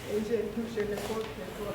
Et j'ai touché l'épaule des fois.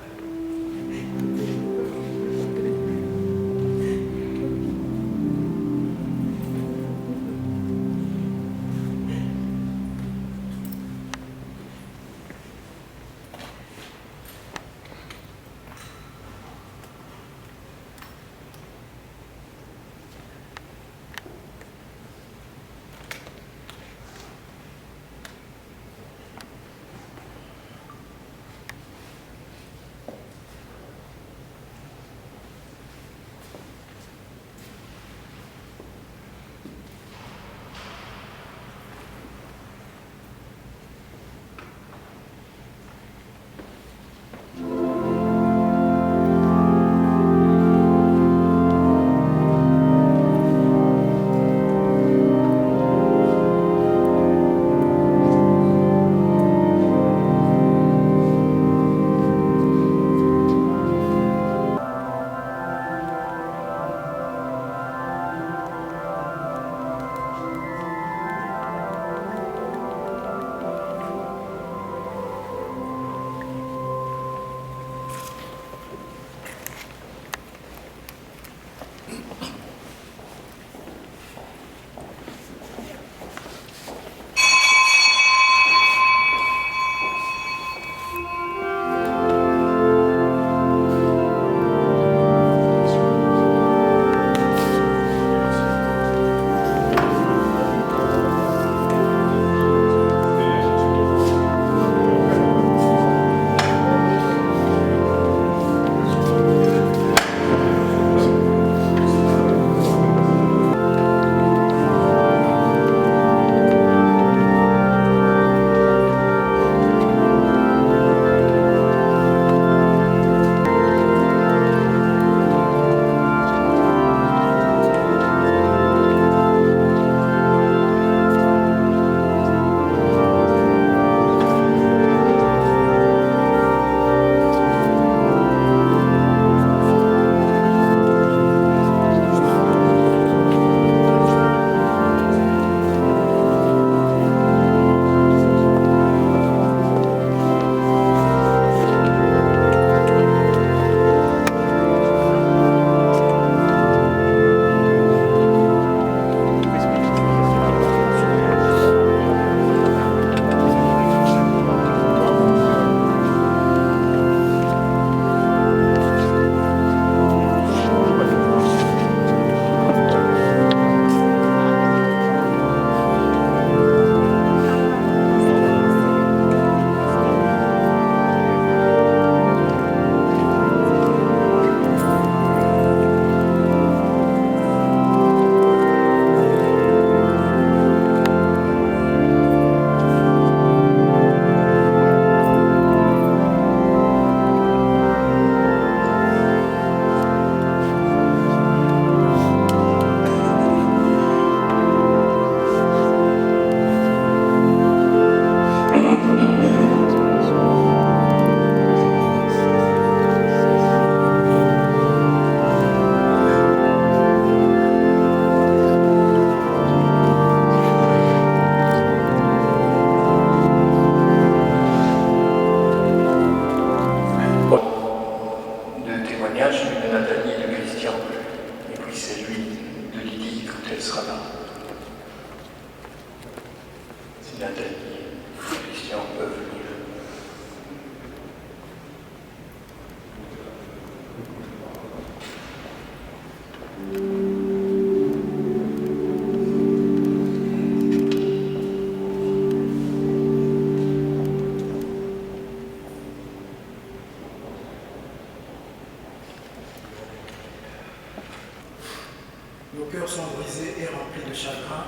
Nos cœurs sont brisés et remplis de chagrin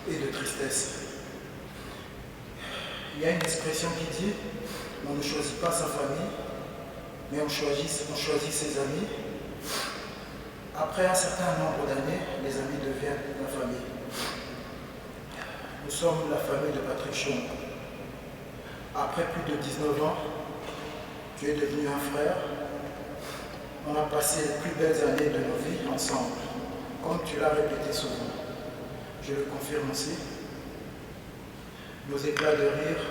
et de tristesse. Il y a une expression qui dit « On ne choisit pas sa famille, mais on choisit ses amis ». Après un certain nombre d'années, les amis deviennent la famille. Nous sommes la famille de Patrick Chong. Après plus de 19 ans, tu es devenu un frère. On a passé les plus belles années de nos vies ensemble, comme tu l'as répété souvent. Je le confirme aussi. Nos éclats de rire,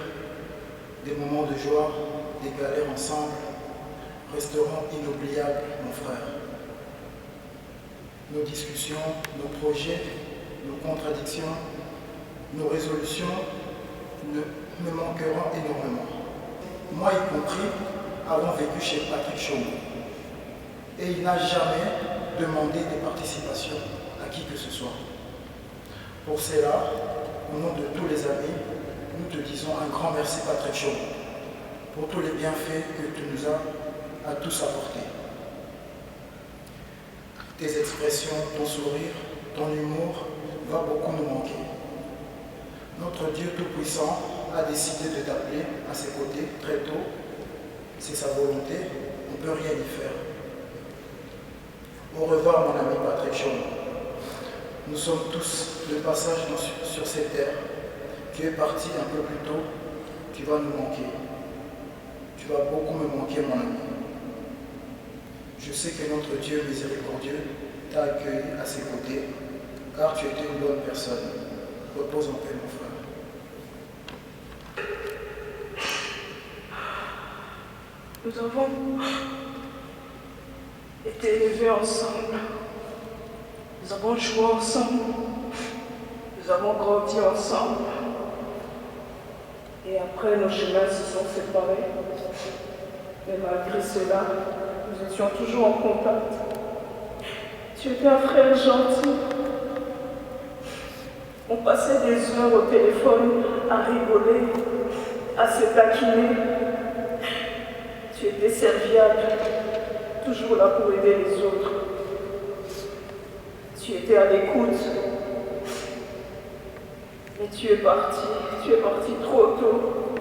des moments de joie, des galères ensemble resteront inoubliables, mon frère. Nos discussions, nos projets, nos contradictions, nos résolutions me manqueront énormément. Moi y compris, avons vécu chez Patrick Chaumont. Et il n'a jamais demandé de participation à qui que ce soit. Pour cela, au nom de tous les amis, nous te disons un grand merci Patrick Chaumont pour tous les bienfaits que tu nous as à tous apportés. Tes expressions, ton sourire, ton humour va beaucoup nous manquer. Notre Dieu Tout-Puissant a décidé de t'appeler à ses côtés très tôt. C'est sa volonté, on ne peut rien y faire. Au revoir mon ami Patrick Chaumont. Nous sommes tous de passage sur cette terre. Tu es parti un peu plus tôt, tu vas nous manquer. Tu vas beaucoup me manquer mon ami. Je sais que notre Dieu miséricordieux t'a accueilli à ses côtés, car tu étais une bonne personne. Repose en paix, mon frère. Nous avons été élevés ensemble. Nous avons joué ensemble. Nous avons grandi ensemble. Et après, nos chemins se sont séparés. Mais malgré cela, nous étions toujours en contact. Tu étais un frère gentil. On passait des heures au téléphone à rigoler, à se taquiner. Tu étais serviable, toujours là pour aider les autres. Tu étais à l'écoute. Mais tu es parti trop tôt,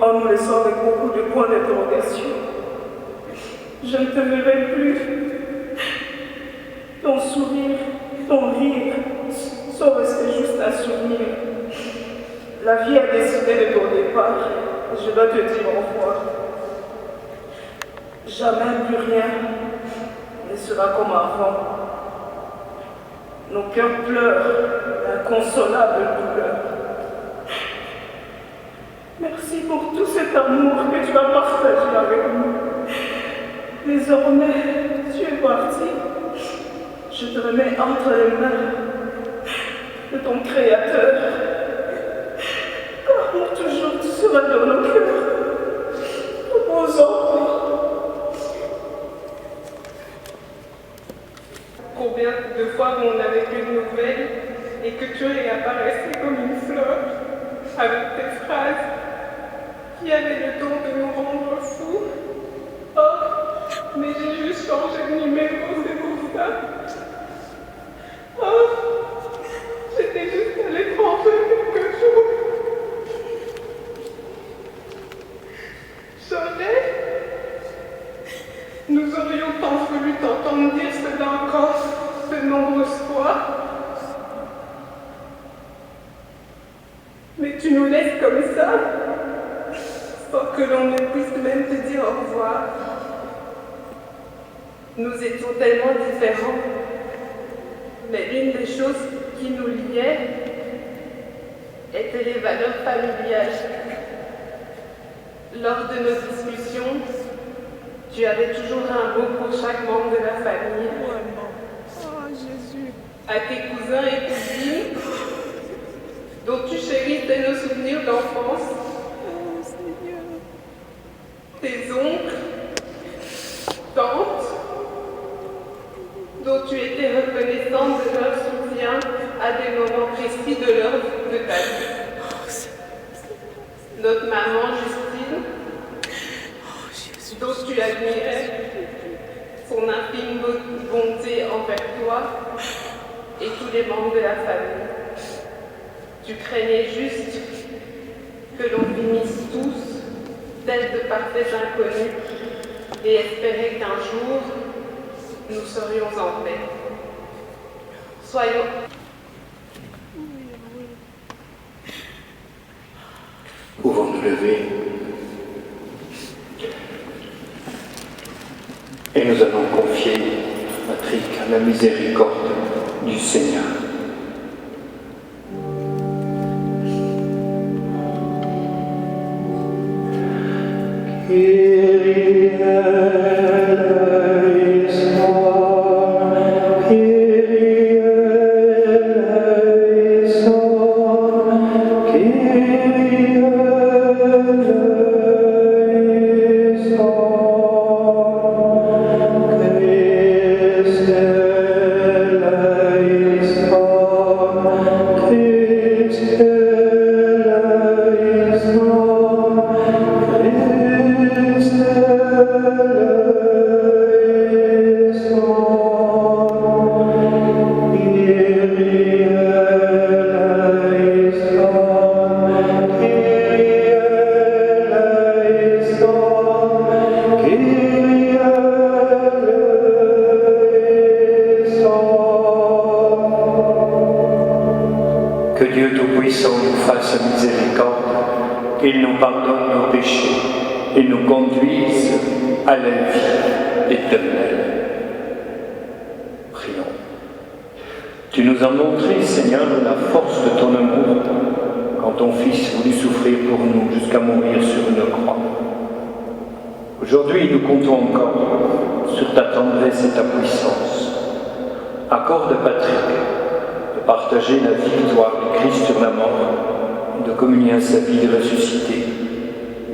en nous laissant avec beaucoup de points d'interrogation. Je ne te verrai plus. Ton sourire, ton rire sont restés juste un souvenir. La vie a décidé de ton départ. Je dois te dire au revoir. Jamais plus rien ne sera comme avant. Nos cœurs pleurent d'inconsolables douleurs. Merci pour tout cet amour que tu as partagé avec nous. Désormais, tu es parti. Je te remets entre les mains de ton Créateur. Car pour toujours, tu seras dans nos cœurs. Repose-en. Combien de fois on n'avait qu'une nouvelle et que tu réapparaissais comme une fleur avec tes phrases qui avaient le don de nous rendre fous. Oh, mais j'ai juste changé de numéro, c'est pour ça. Oh, j'étais juste allée tremper quelque chose. J'aurais. Nous aurions tant voulu t'entendre dire cela encore de nombreuses fois. Mais tu nous laisses comme ça, sans que l'on ne puisse même te dire au revoir. Nous étions tellement différents, mais l'une des choses qui nous liait étaient les valeurs familiales. Lors de nos discussions, tu avais toujours un mot pour chaque membre de la famille. Oh, Jésus. À tes cousins et cousines, dont tu chérissais nos souvenirs d'enfance. Oh, Seigneur. Tes oncles, tantes, dont tu étais reconnaissante de leur soutien à des moments précis de ta vie. Notre maman Justine, dont tu admirais son infime bonté envers toi et tous les membres de la famille. Tu craignais juste que l'on finisse tous tels de parfaits inconnus et espérais qu'un jour nous serions en paix. Soyons. Pouvons nous lever et nous allons confier Patrick à la miséricorde du Seigneur. qu'il nous pardonne nos péchés et nous conduise à la vie éternelle. Prions. Tu nous as montré, Seigneur, la force de ton amour quand ton Fils voulut souffrir pour nous jusqu'à mourir sur une croix. Aujourd'hui, nous comptons encore sur ta tendresse et ta puissance. Accorde, Patrick, de partager la victoire du Christ sur la mort, de communier à sa vie de ressuscité.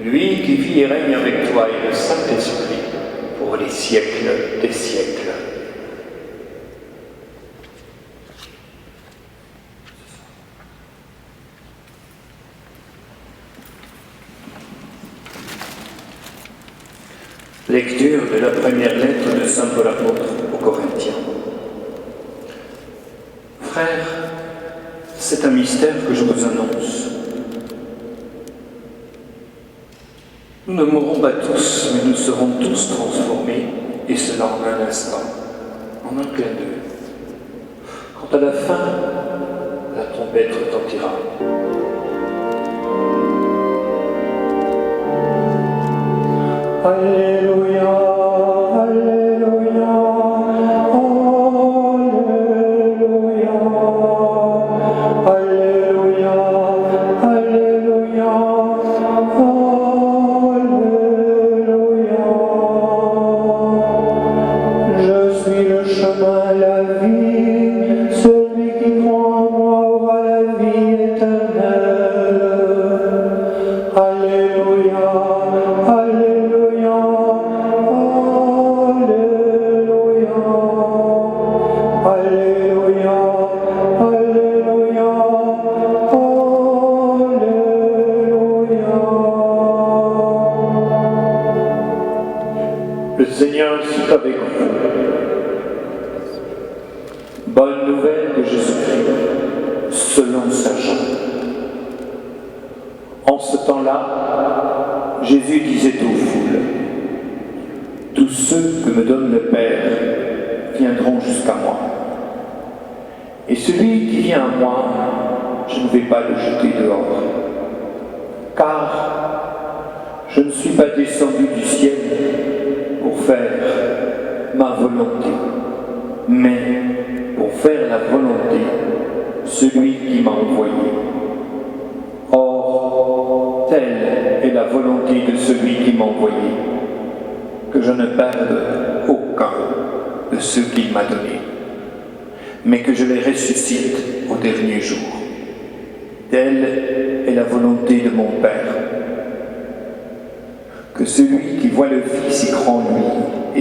Lui qui vit et règne avec toi et le Saint-Esprit pour les siècles des siècles. Lecture de la première lettre de Saint Paul apôtre aux Corinthiens. Frères, c'est un mystère que je vous annonce. Nous ne mourrons pas tous, mais nous serons tous transformés, et cela en un instant, en un clin d'œil. Quant à la fin, la trompette retentira. Alléluia, Alléluia, Alléluia, Alléluia, Alléluia, Alléluia. Je suis le chemin, la vie, celui qui croit en moi aura la vie éternelle. Alléluia, Alléluia, Alléluia, Alléluia, Alléluia, Alléluia. Le Seigneur soit avec vous. Bonne nouvelle de Jésus-Christ, selon saint Jean. En ce temps-là, Jésus disait aux foules, « Tous ceux que me donne le Père viendront jusqu'à moi. Et celui qui vient à moi, je ne vais pas le jeter dehors. Car je ne suis pas descendu du ciel pour faire ma volonté, mais pour faire la volonté de celui qui m'a envoyé. Or, telle est la volonté de celui qui m'a envoyé, que je ne perde aucun de ceux qu'il m'a donnés, mais que je les ressuscite au dernier jour. Telle est la volonté de mon Père, que celui qui voit le Fils y croit en lui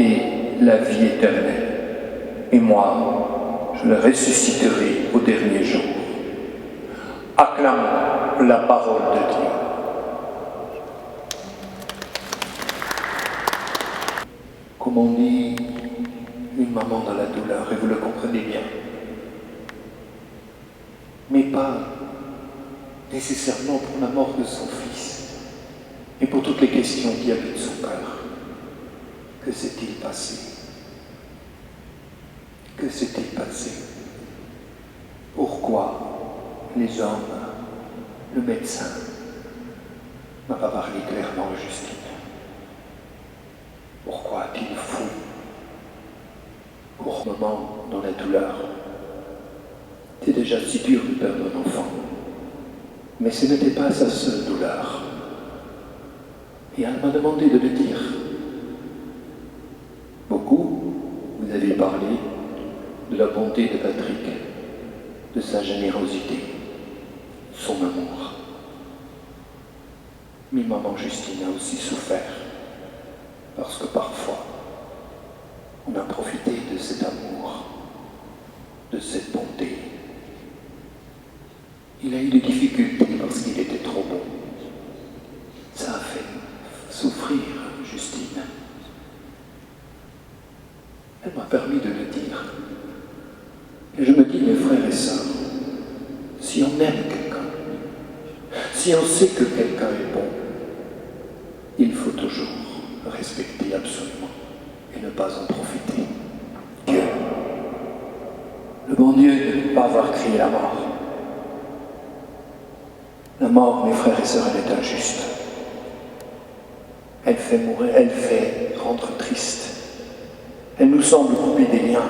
ait la vie éternelle, et moi, je le ressusciterai au dernier jour. Acclamons la parole de Dieu. Comme on dit, une maman dans la douleur, et vous le comprenez bien. Mais pas nécessairement pour la mort de son fils, mais pour toutes les questions qui habitent son cœur. Que s'est-il passé? Que s'est-il passé? Pourquoi les hommes, le médecin, n'a pas parlé clairement à Justine? Pourquoi a-t-il fou pour un moment dans la douleur? C'est déjà si dur de perdre un enfant, mais ce n'était pas sa seule douleur. Et elle m'a demandé de le dire. Beaucoup, vous avez parlé de la bonté de Patrick, de sa générosité, son amour. Mais maman Justine a aussi souffert, parce que parfois, on a profité de cet amour, de cette bonté. Il a eu des difficultés parce qu'il était trop bon. Ça a fait souffrir Justine. Elle m'a permis de le dire. Et je me dis, mes frères et sœurs, si on aime quelqu'un, si on sait que quelqu'un est bon, il faut toujours respecter absolument et ne pas en profiter. Dieu, le bon Dieu ne peut pas avoir crié la mort. La mort, mes frères et sœurs, elle est injuste. Elle fait mourir, elle fait rendre triste. Elle nous semble couper des liens.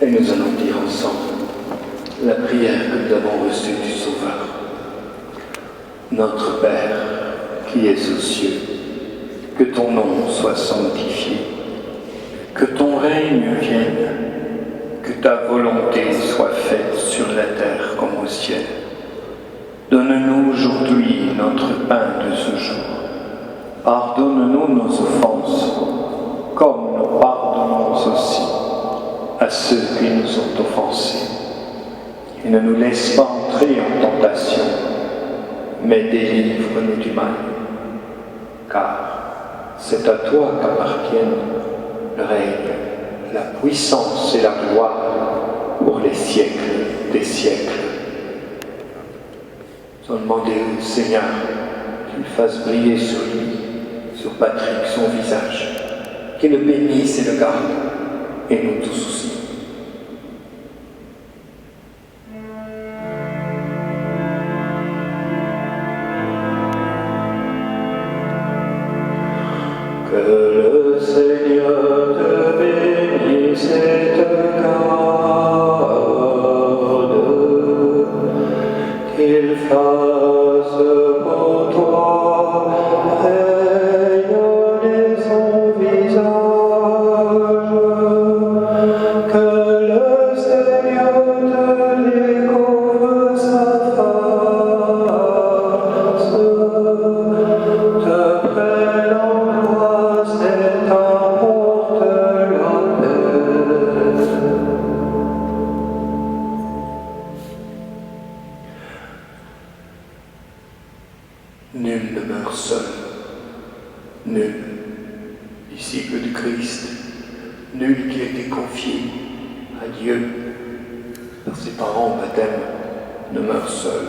Et nous allons dire ensemble la prière que nous avons reçue du Sauveur. Notre Père, qui es aux cieux, que ton nom soit sanctifié, que ton règne vienne, que ta volonté soit faite sur la terre comme au ciel. Donne-nous aujourd'hui notre pain de ce jour. Pardonne-nous nos offenses, comme nous pardonnons aussi à ceux qui nous ont offensés. Et ne nous laisse pas entrer en tentation, mais délivre-nous du mal. Car c'est à toi qu'appartiennent le règne, la puissance et la gloire pour les siècles des siècles. Nous allons demander au Seigneur qu'il fasse briller sur lui, sur Patrick, son visage, qu'il le bénisse et le garde, et nous tous aussi. Que le Seigneur te bénisse et te garde, qu'il fasse pour toi rayonner son visage, que le Seigneur te découvre sa face, te prenne en grâce et t'apporte la paix. Nul ne meurt seul, nul disciple du Christ, nul qui a été confié à Dieu par ses parents au baptême ne meurt seul.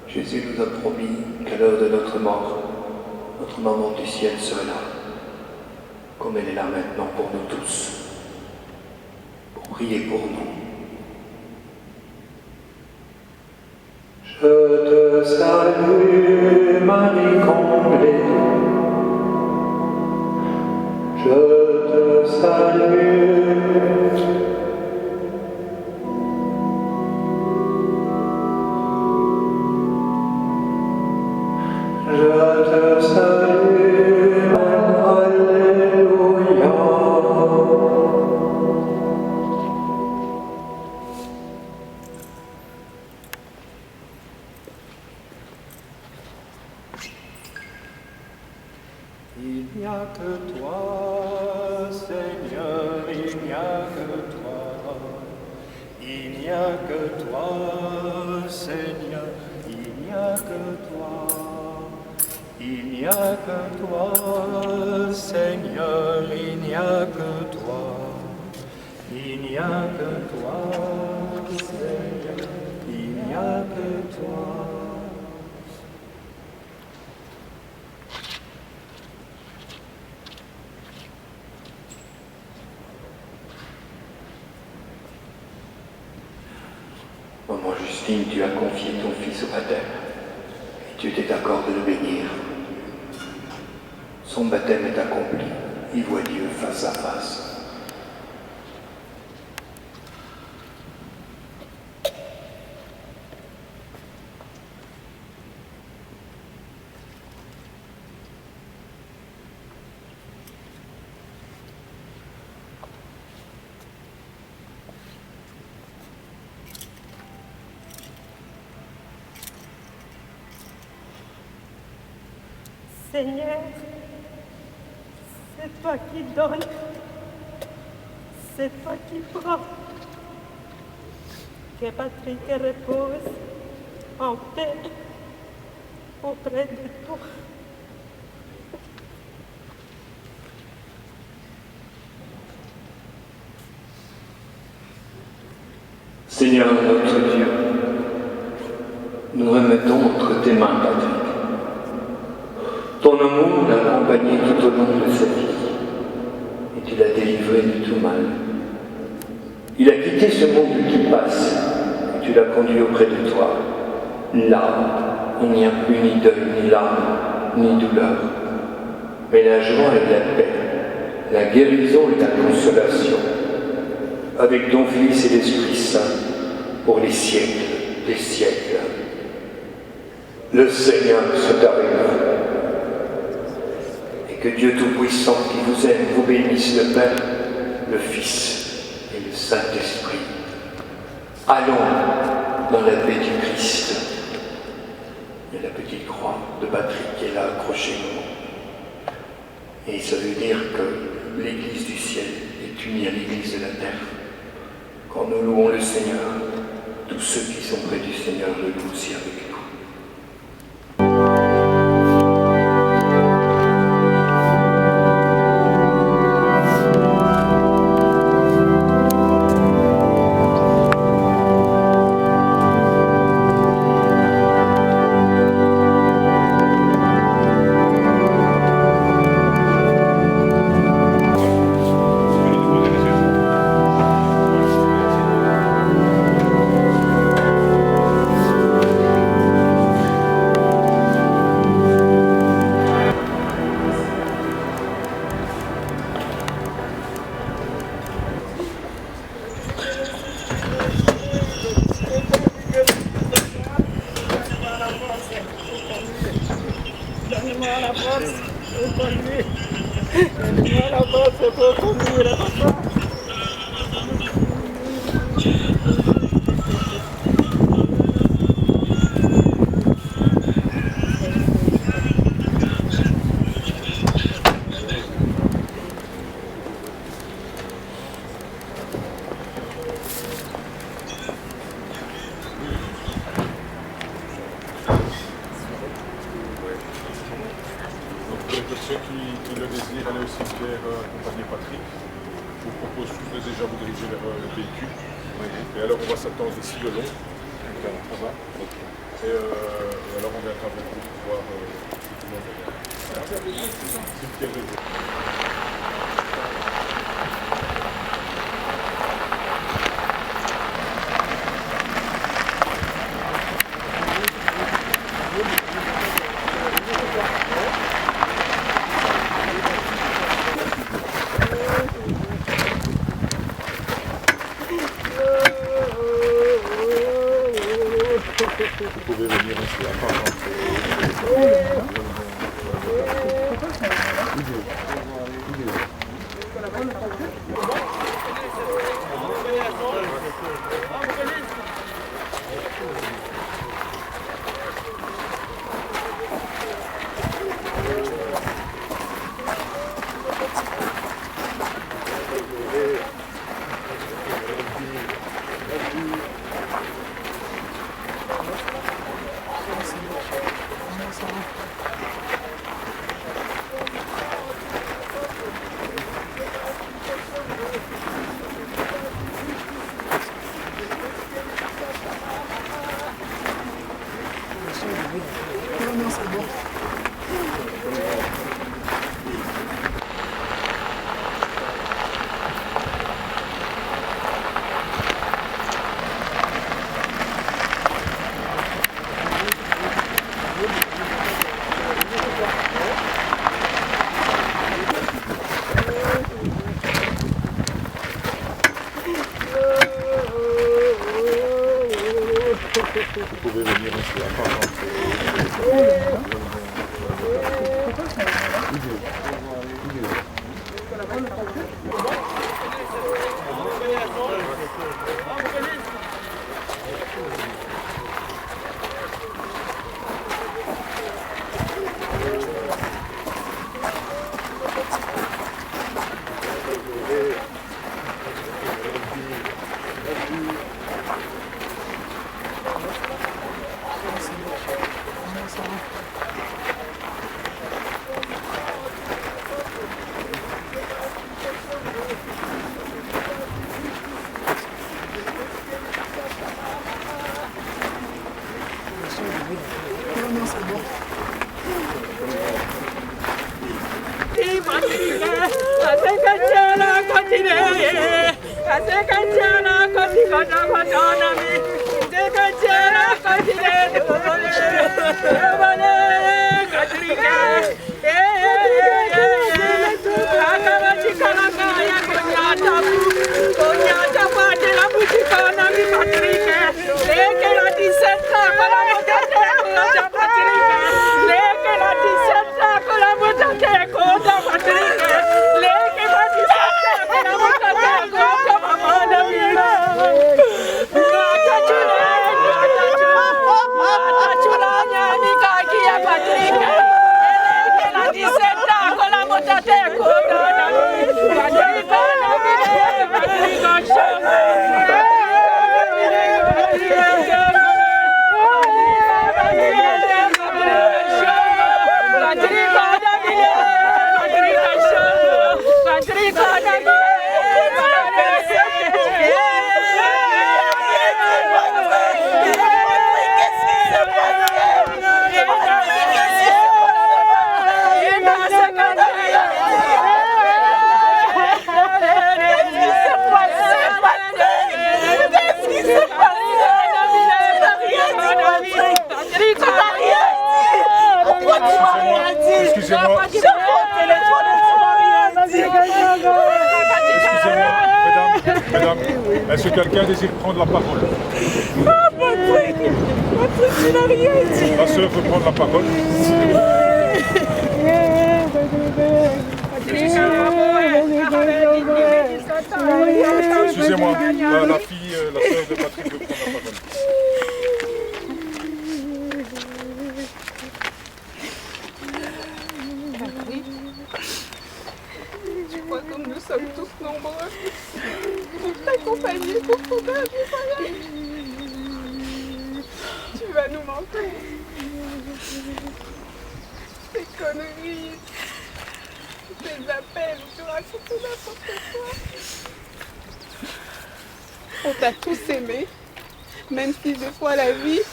Jésus nous a promis qu'à l'heure de notre mort, notre maman du ciel serait là, comme elle est là maintenant pour nous tous, pour prier pour nous. Je te salue, Marie comblée. Je te salue. Je te salue, Alléluia. Il n'y a que toi, Seigneur, il n'y a que toi. Il n'y a que toi, Seigneur, il n'y a que toi. Il n'y a que toi, Seigneur, il n'y a que toi. Il n'y a que toi, Seigneur, il n'y a que toi. Maman Justine, tu as confié ton fils au baptême et tu t'es d'accord de le bénir. Son baptême est accompli, il voit Dieu face à face. Seigneur, c'est toi qui donnes, c'est toi qui prends. Que Patrick repose en paix auprès de toi. Seigneur notre Dieu, nous remettons entre tes mains, Patrick. Ton amour l'a accompagné tout au long de sa vie et tu l'as délivré de tout mal. Il a quitté ce monde qui passe et tu l'as conduit auprès de toi. Là, il n'y a plus ni deuil, ni larmes, ni douleur, mais la joie et la paix, la guérison et la consolation, avec ton Fils et l'Esprit Saint, pour les siècles des siècles. Le Seigneur soit avec vous. que Dieu Tout-Puissant qui vous aime vous bénisse, le Père, le Fils et le Saint-Esprit. Allons dans la paix du Christ. Il y a la petite croix de Patrick qui est là accrochée. Et ça veut dire que l'Église du ciel est unie à l'Église de la terre. Quand nous louons le Seigneur, tous ceux qui sont près du Seigneur le louent aussi avec nous. Ceux qui le désirent aller au cimetière accompagner Patrick, je vous propose tous de déjà vous diriger vers le véhicule. Oui. Et alors on va s'attendre ici de long. Ça va. Et alors on viendra avec vous pour voir tout le monde derrière. Cimetière de jour. Vous pouvez venir ici à part. Vous pouvez venir ici à part. Con la Excusez-moi. Excusez-moi, mesdames, est-ce que quelqu'un désire prendre la parole? Patrick, tu n'as rien dit. Ma soeur veut prendre la parole. Excusez-moi, la soeur de Patrick veut prendre la parole. Tu vois comme nous sommes tous nombreux pour t'accompagner pour ton dernier voyage. Tu vas nous manquer. Tes conneries, tes appels où tu racontes n'importe quoi. On t'a tous aimé, même si des fois la vie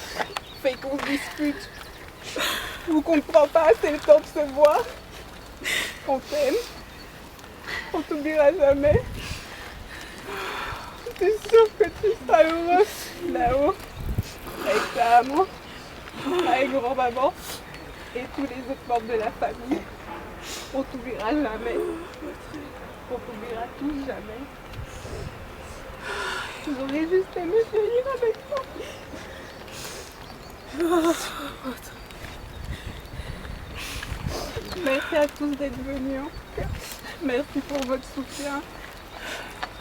fait qu'on se dispute ou qu'on ne prend pas assez le temps de se voir. On t'aime, on t'oubliera jamais. Je suis sûre que tu seras heureux là-haut, avec ta maman, avec grand-maman et tous les autres membres de la famille. On t'oubliera jamais. On t'oubliera tous jamais. J'aurais juste aimé vieillir avec toi. Merci à tous d'être venus. Merci pour votre soutien.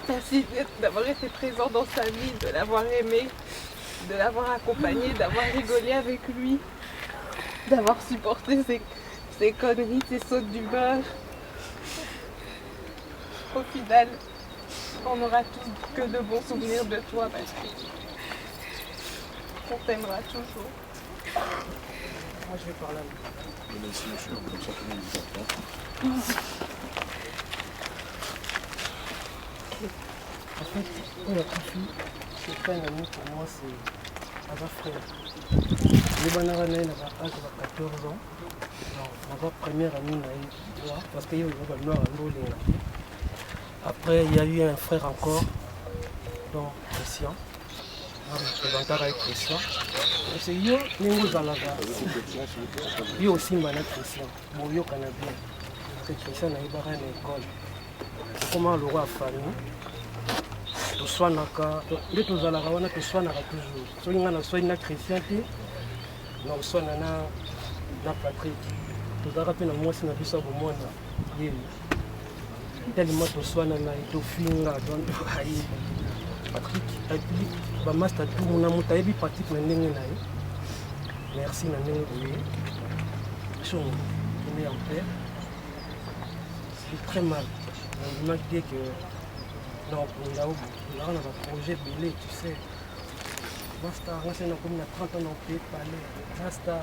Merci d'avoir été présent dans sa vie, de l'avoir aimé, de l'avoir accompagné, d'avoir rigolé avec lui, d'avoir supporté ses conneries, ses sautes d'humeur. Au final, on n'aura tous que de bons souvenirs de toi, Patrick. On t'aimera toujours. Moi, je vais parler à Venez ici, monsieur, comme ça tout le monde vous entend. En fait, quand la petite fille, c'est pas un ami pour moi, c'est un frère. Le banara n'a pas 14 ans. Ma première amie n'a eu 3 parce qu'il y a eu un noir à l'eau. Après, il y a eu un frère encore, donc Christian. Je avec Christian. C'est yo, Ningo Zalaga. Yo aussi, Mana Christian. Bon, yo Canadien. Parce que Christian n'a pas à l'école. Comment le roi a fallu? Toswanaka, dès que Zalaga, on a que Swanaka toujours. Soit il y a un Christian, non, soit na Patrick. Nous avons rappelé moi si nous avons vu ça au monde. Tellement de soins na et de finga donc Patrick ba master tout mon amour t'as vu Patrick na ndenge na ye merci na ndenge boye son on est en paix c'est très mal on m'a dit que non pour là où on a un projet belé tu sais master on c'est comme na 30 ans on peut parler master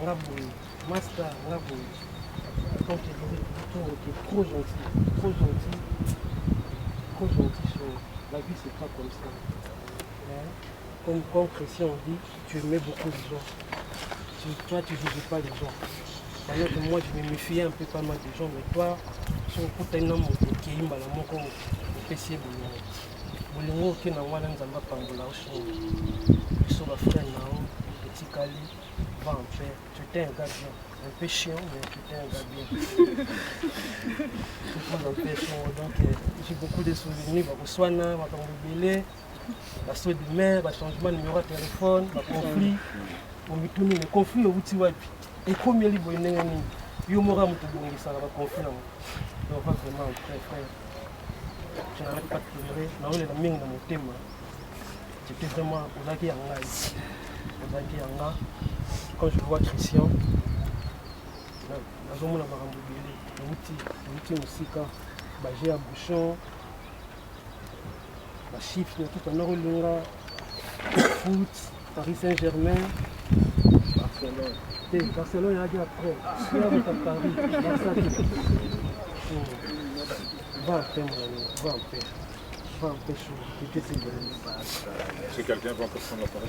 on a boye master on a boye quand tu es trop gentil sur la vie, c'est pas comme ça. Hein? Comme Christian dit, tu aimais beaucoup les gens. Toi, tu ne juges pas les gens. Alors que moi, je me méfiais un peu pas mal des gens, mais toi, tu es un homme qui est un homme qui est un bolingo qui est un homme qui est un frère, petit Kali, va en paix. Tu étais un gars bien. Un peu chiant, mais tu étais un gars bien. Donc, j'ai beaucoup de souvenirs. Swana, la saut de mer, le changement de numéro de téléphone, le conflit. Le conflit au bout de et combien de bonnes il y a un conflit. Donc, vraiment, très frère. Je n'arrête pas de pleurer. Je n'arrête pas de pleurer dans mon thème. J'étais vraiment au lac Yanga. Quand je vois Christian, je vois l'outil musique, j'ai un bouchon, la chiffre, tout un orlinga, foot, Paris Saint-Germain, Barcelone. Barcelone, il y a dit après. Il y a dit à Paris. Va en paix, va en paix. Va en paix, chaud. Est-ce que quelqu'un va encore prendre la parole?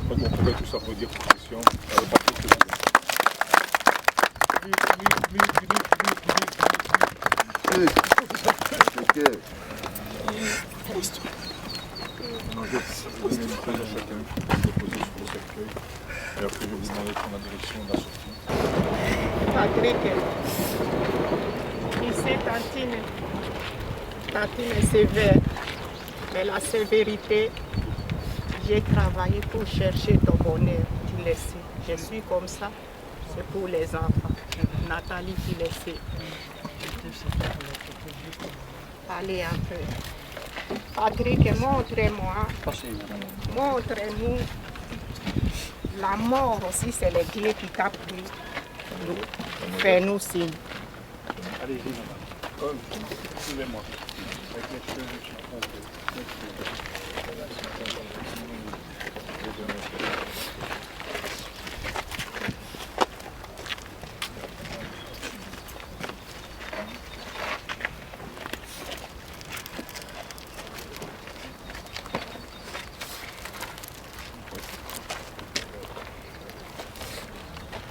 On pourrait tout ça dire pour Christian. Chacun déposer sur le cercueil. Et après, je vais vous demander de prendre la direction de la sortie. Patrick, ici, Tantine est sévère, mais la sévérité, j'ai travaillé pour chercher ton bonheur, tu le sais. Je suis comme ça, c'est pour les enfants. Nathalie, tu le sais. Allez un peu. Patrick, montre-nous. La mort aussi, c'est les Dieu qui t'a pris. Fais-nous signe. Allez-y, madame. Suivez-moi. Avec les cheveux, je suis trompé.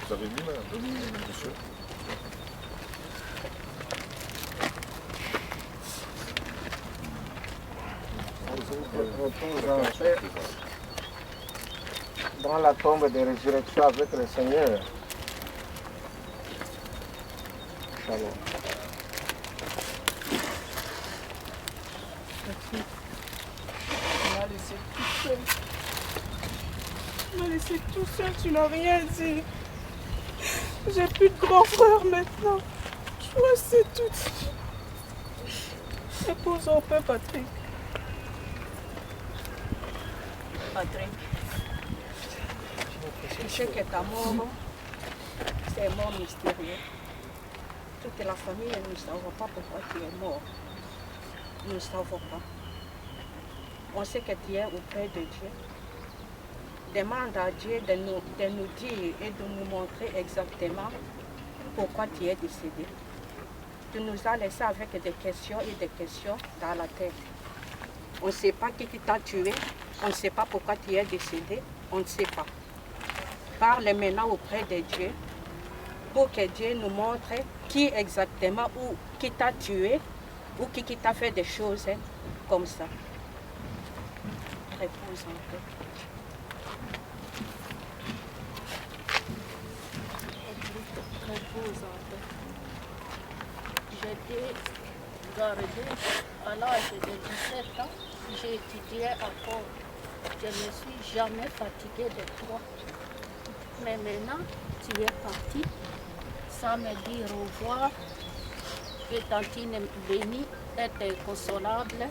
Vous avez vu, madame? Monsieur? Dans la tombe de résurrection avec le Seigneur. Shalom. Tu m'as laissé tout seul, tu n'as rien dit. J'ai plus de grand frère maintenant. Je sais tout. Repose en paix, Patrick. Patrick, je sais que ta mort, c'est un mort mystérieux. Toute la famille, nous ne savons pas pourquoi tu es mort. Nous ne savons pas. On sait que tu es auprès de Dieu. Demande à Dieu de nous dire et de nous montrer exactement pourquoi tu es décédé. Tu nous as laissé avec des questions et des questions dans la tête. On ne sait pas qui t'a tué, on ne sait pas pourquoi tu es décédé, on ne sait pas. Parle maintenant auprès de Dieu pour que Dieu nous montre qui exactement ou qui t'a tué ou qui t'a fait des choses comme ça. Repose en paix. Repose en paix. J'étais gardée à l'âge de 17 ans. J'ai étudié encore. Je ne suis jamais fatiguée de toi. Mais maintenant, tu es parti sans me dire au revoir. Que Tantine bénie est consolable,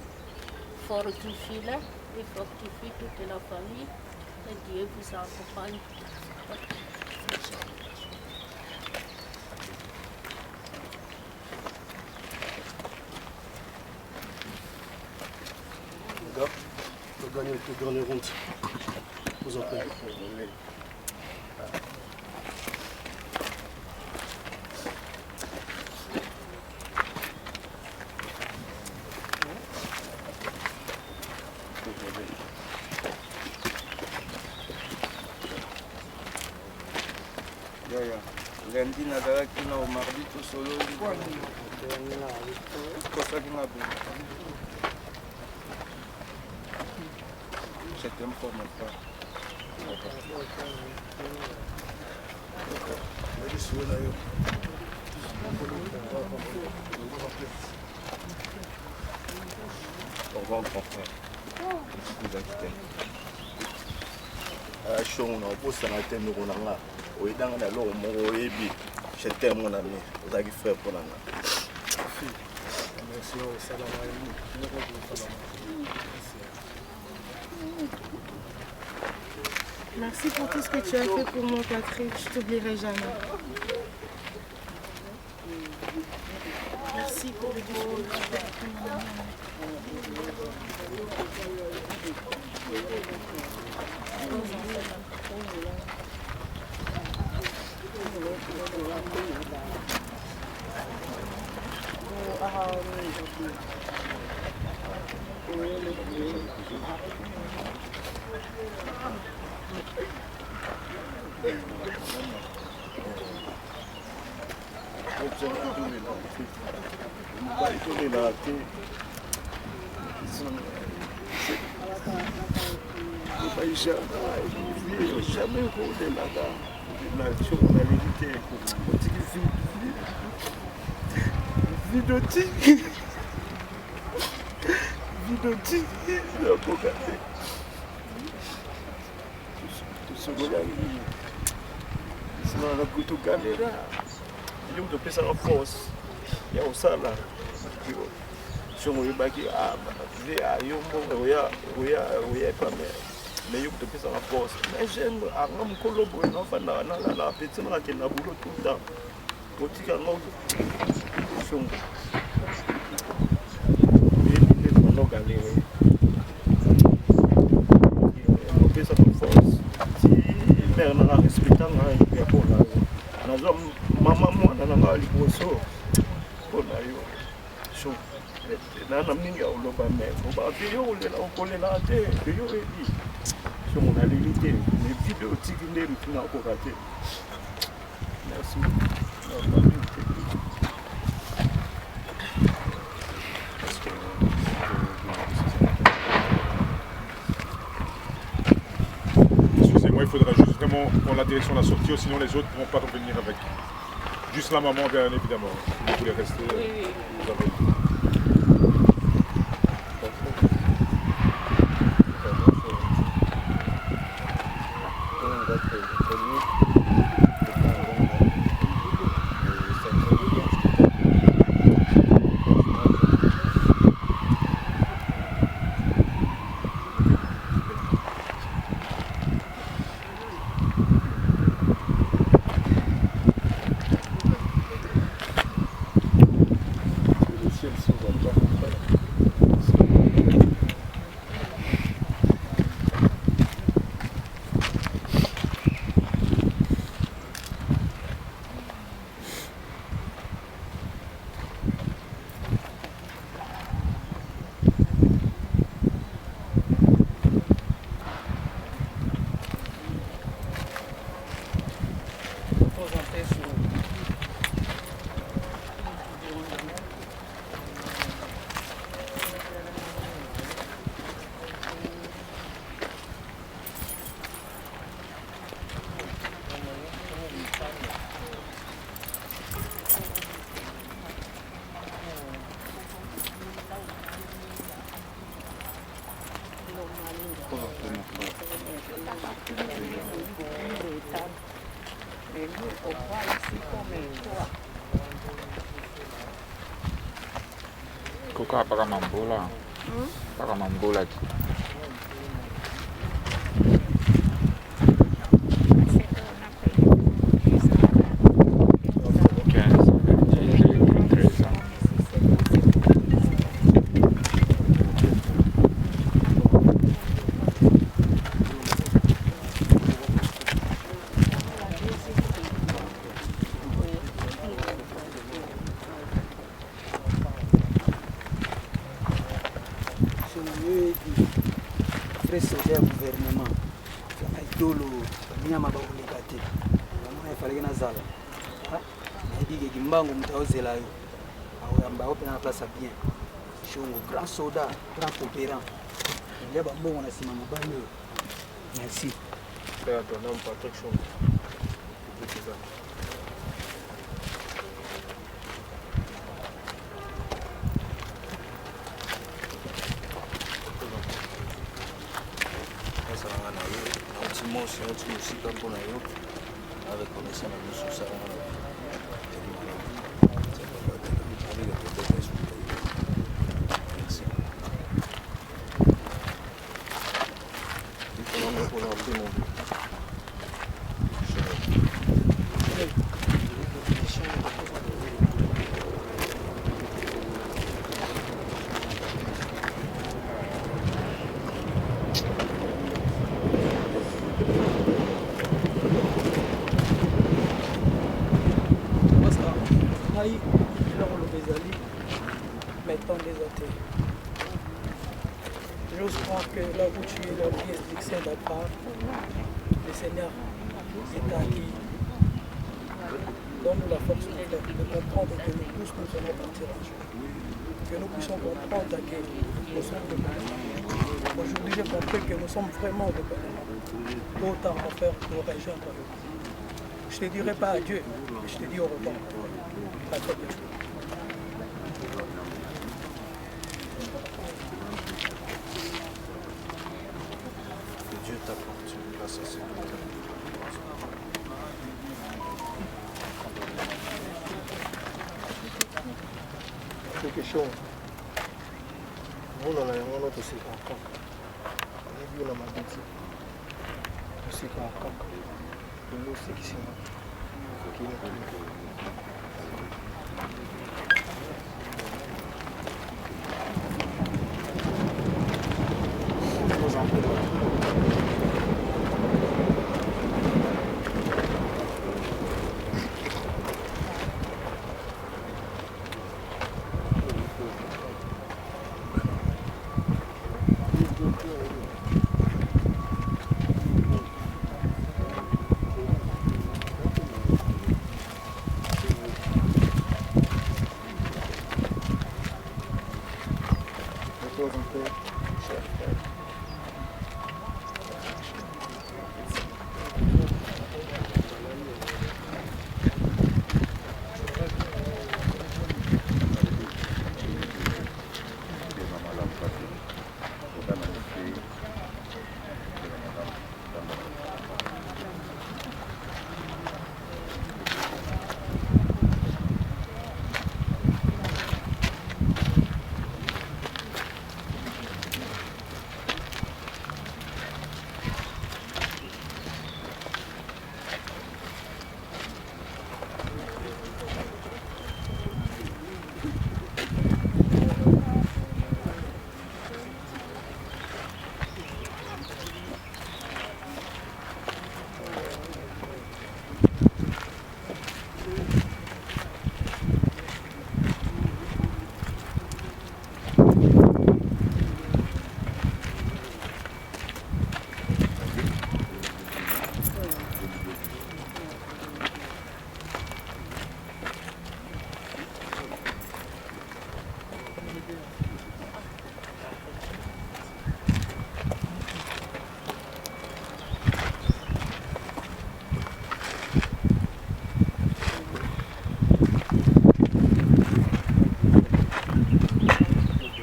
fortifie-le et fortifie toute la famille. Et Dieu vous accompagne. Le dernier round. Vous en prie. Lundi nazalaki na mardi tosololi kosaki na bo je t'aime pour mon frère. Au revoir mon frère. Vous inquiétez. Shon na posana te miko nanga. Oyedanga na lo mo oyebi. Je t'aime mon ami. Vous avez frère pour nanga. Merci au salam alaikum. Merci pour tout ce que tu as fait pour moi, Patrick. Je t'oublierai jamais. Merci pour le discours que tu as fait pour moi. maisha haya jamais rôle la nationalité vidoti napokate tusogola sina na kutukanela yo topesaka force ya osala songo yebaki yo mbongo oya epame mais yo topesaka force mais jeune anga mokolo boye nafanda na peti nakakenda bulo tout le temps otika ngo songo nogalewe opesaka force ti mare nanga respectanga ya mpona yo nazwa mama mwana nanga liboso mpona yo so nana mingi oloba me obape yo olela okolela te yo ebi so monaleli te mais video otiki nde mpina okoka te merci Il faudra juste vraiment prendre la direction de la sortie, sinon les autres ne pourront pas revenir avec. Juste la maman, bien évidemment. Si vous voulez rester, vous avez... Kuka para mambola. Para mambola aqui. Précédé gouvernement aitolo nyama bakuleka te mama efaleke nazala nayebike kimbango mutaozela yo aoyamba ope na place bien shongo grand soldat grand coopérant ya bambongo na nsima mobali oyo merci père ton homme Patrick Chongo c'est un petit aussi comme pour nous avec connaissance de nous sur ça merci il faut nous pour entrer mon Dieu J'ose croire que là où tu es, la pièce d'excès d'apprendre, le Seigneur est à qui donne-nous la force de comprendre que nous tous nous allons partir un jour. que nous puissions comprendre que nous sommes de Panama. Aujourd'hui, j'ai compris que nous sommes vraiment de Panama. Autant en faire pour rejoindre. Je ne te dirai pas adieu, mais je te dis au revoir. À très bientôt. Que Dieu t'apporte une place à ce moment. Quelque chose. Nous, on a un autre aussi en cac. On a vu la maladie. Aussi en cac. Pour nous, c'est qui c'est. Qui